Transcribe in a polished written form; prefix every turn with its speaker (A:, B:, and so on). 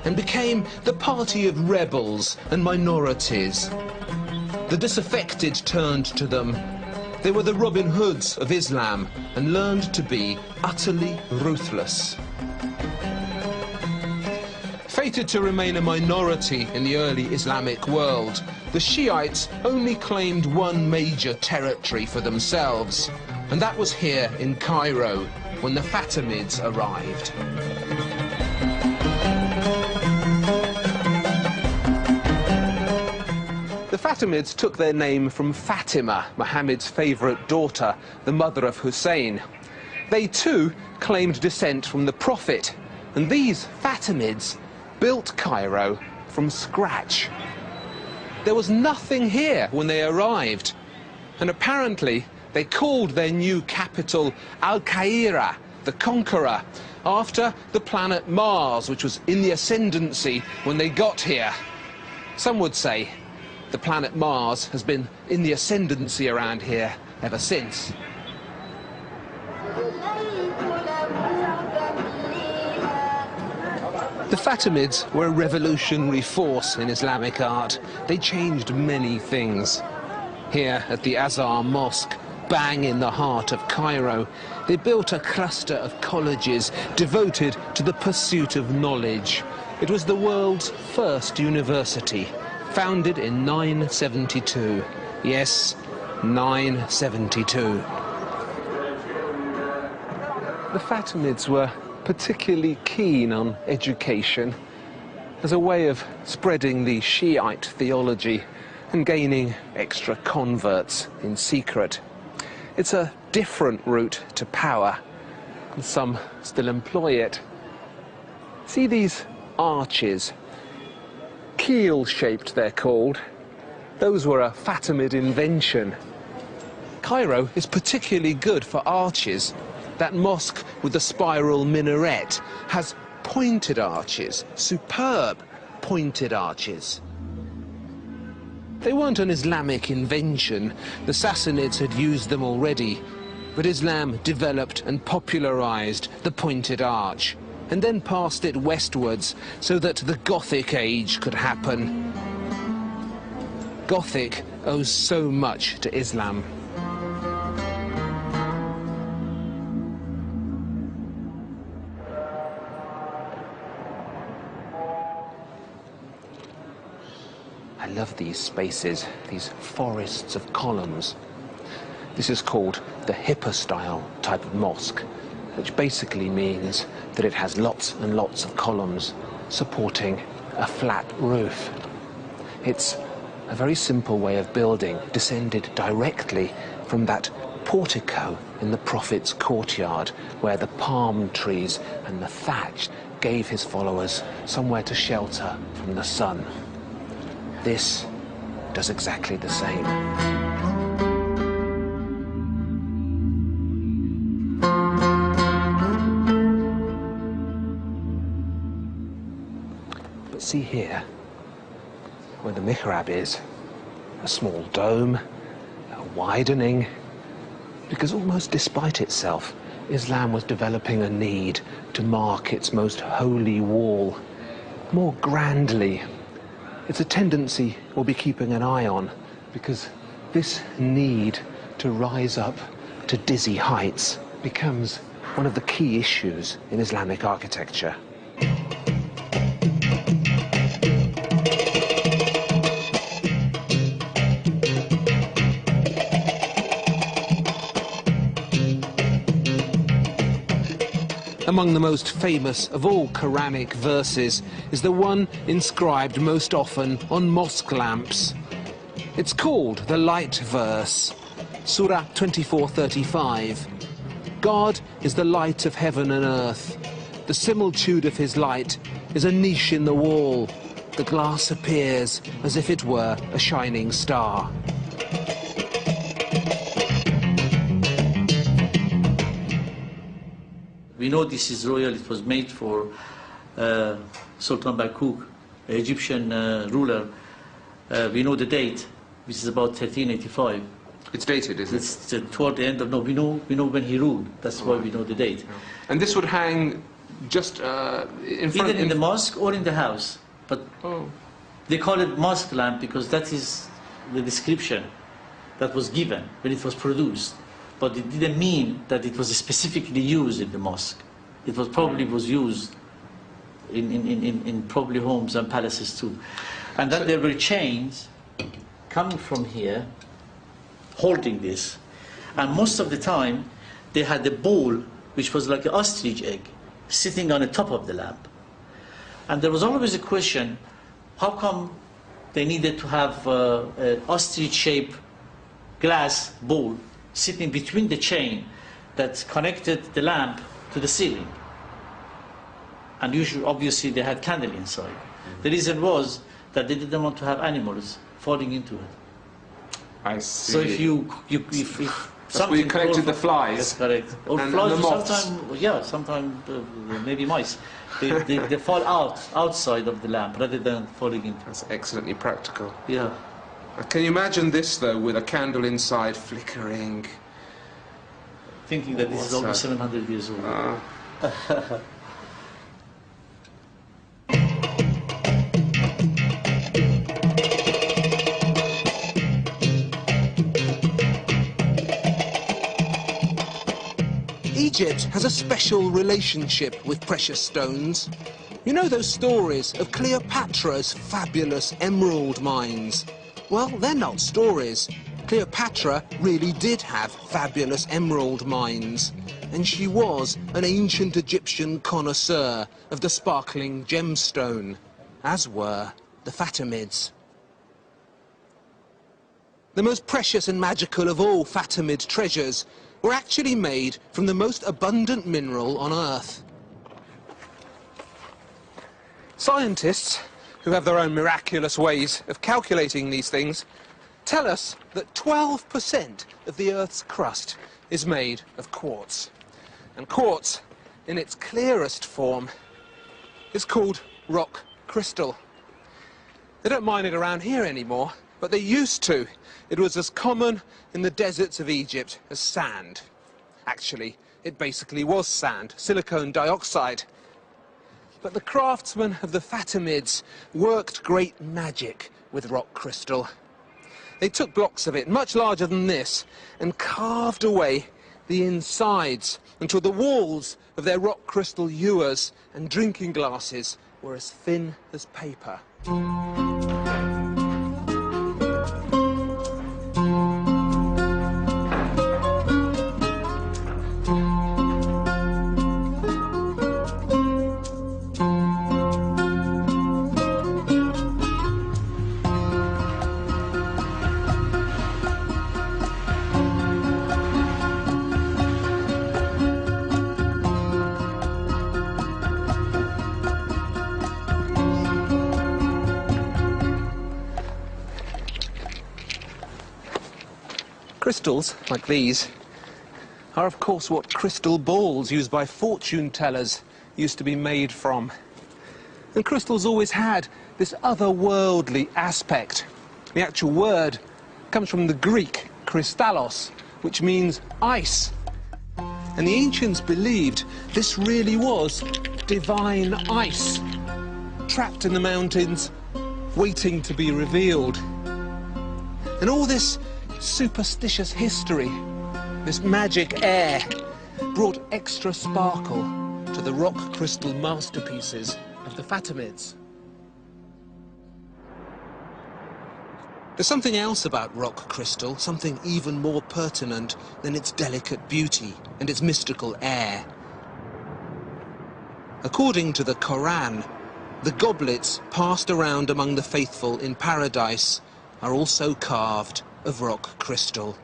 A: and became the party of rebels and minorities. The disaffected turned to them. They were the Robin Hoods of Islam and learned to be utterly ruthless. Fated to remain a minority in the early Islamic world, the Shiites only claimed one major territory for themselves, and that was here in Cairo when the Fatimids arrived. The Fatimids took their name from Fatima, Muhammad's favourite daughter, the mother of Hussein. They too claimed descent from the Prophet, and these Fatimids built Cairo from scratch. There was nothing here when they arrived, and apparently they called their new capital Al-Qaira, the Conqueror, after the planet Mars, which was in the ascendancy when they got here. Some would say the planet Mars has been in the ascendancy around here ever since. The Fatimids were a revolutionary force in Islamic art. They changed many things. Here at the Azhar Mosque, bang in the heart of Cairo, they built a cluster of colleges devoted to the pursuit of knowledge. It was the world's first university, founded in 972. Yes, 972. The Fatimids were particularly keen on education as a way of spreading the Shiite theology and gaining extra converts in secret. It's a different route to power, and some still employ it. See these arches? Keel-shaped they're called. Those were a Fatimid invention. Cairo is particularly good for arches. That mosque with the spiral minaret has pointed arches, superb pointed arches. They weren't an Islamic invention. The Sassanids had used them already, but Islam developed and popularized the pointed arch, and then passed it westwards so that the Gothic age could happen. Gothic owes so much to Islam. I love these spaces, these forests of columns. This is called the hypostyle type of mosque, which basically means that it has lots and lots of columns supporting a flat roof. It's a very simple way of building, descended directly from that portico in the Prophet's courtyard, where the palm trees and the thatch gave his followers somewhere to shelter from the sun. This does exactly the same. But see here, where the mihrab is, a small dome, a widening, because almost despite itself, Islam was developing a need to mark its most holy wall more grandly. It's a tendency we'll be keeping an eye on, because this need to rise up to dizzy heights becomes one of the key issues in Islamic architecture. Among the most famous of all Quranic verses is the one inscribed most often on mosque lamps. It's called the light verse, Surah 24:35. God is the light of heaven and earth. The similitude of his light is a niche in the wall. The glass appears as if it were a shining star.
B: We know this is royal. It was made for Sultan Bakuk, Egyptian ruler. We know the date, which is about 1385.
A: It's dated, isn't it?
B: It's toward the end of, no, we know when he ruled. That's why we know the date.
A: And this would hang just in front
B: Either in the mosque or in the house. But they call it mosque lamp because that is the description that was given when it was produced. But it didn't mean that it was specifically used in the mosque. It was probably was used in probably homes and palaces too. And then there were chains coming from here, holding this. And most of the time, they had a ball, which was like an ostrich egg, sitting on the top of the lamp. And there was always a question, how come they needed to have an ostrich-shaped glass bowl sitting between the chain that connected the lamp to the ceiling? And usually, obviously, they had candle inside. The reason was that they didn't want to have animals falling into it.
A: I see.
B: So if
A: something you connected the flies.
B: That's correct. Or
A: and
B: flies,
A: the moths.
B: sometimes maybe mice. They fall outside of the lamp rather than falling into it.
A: That's excellently practical.
B: Yeah.
A: Can you imagine this, though, with a candle inside flickering?
B: Thinking that this is almost 700 years old.
A: Egypt has a special relationship with precious stones. You know those stories of Cleopatra's fabulous emerald mines? Well, they're not stories. Cleopatra really did have fabulous emerald mines, and she was an ancient Egyptian connoisseur of the sparkling gemstone, as were the Fatimids. The most precious and magical of all Fatimid treasures were actually made from the most abundant mineral on Earth. Scientists, who have their own miraculous ways of calculating these things, tell us that 12% of the Earth's crust is made of quartz. And quartz, in its clearest form, is called rock crystal. They don't mine it around here anymore, but they used to. It was as common in the deserts of Egypt as sand. Actually, it basically was sand, silicon dioxide. But the craftsmen of the Fatimids worked great magic with rock crystal. They took blocks of it, much larger than this, and carved away the insides until the walls of their rock crystal ewers and drinking glasses were as thin as paper. Crystals, like these, are of course what crystal balls used by fortune tellers used to be made from. And crystals always had this otherworldly aspect. The actual word comes from the Greek kristallos, which means ice. And the ancients believed this really was divine ice, trapped in the mountains, waiting to be revealed. And all this superstitious history, this magic air, brought extra sparkle to the rock crystal masterpieces of the Fatimids. There's something else about rock crystal, something even more pertinent than its delicate beauty and its mystical air. According to the Quran, the goblets passed around among the faithful in paradise are also carved of rock crystal.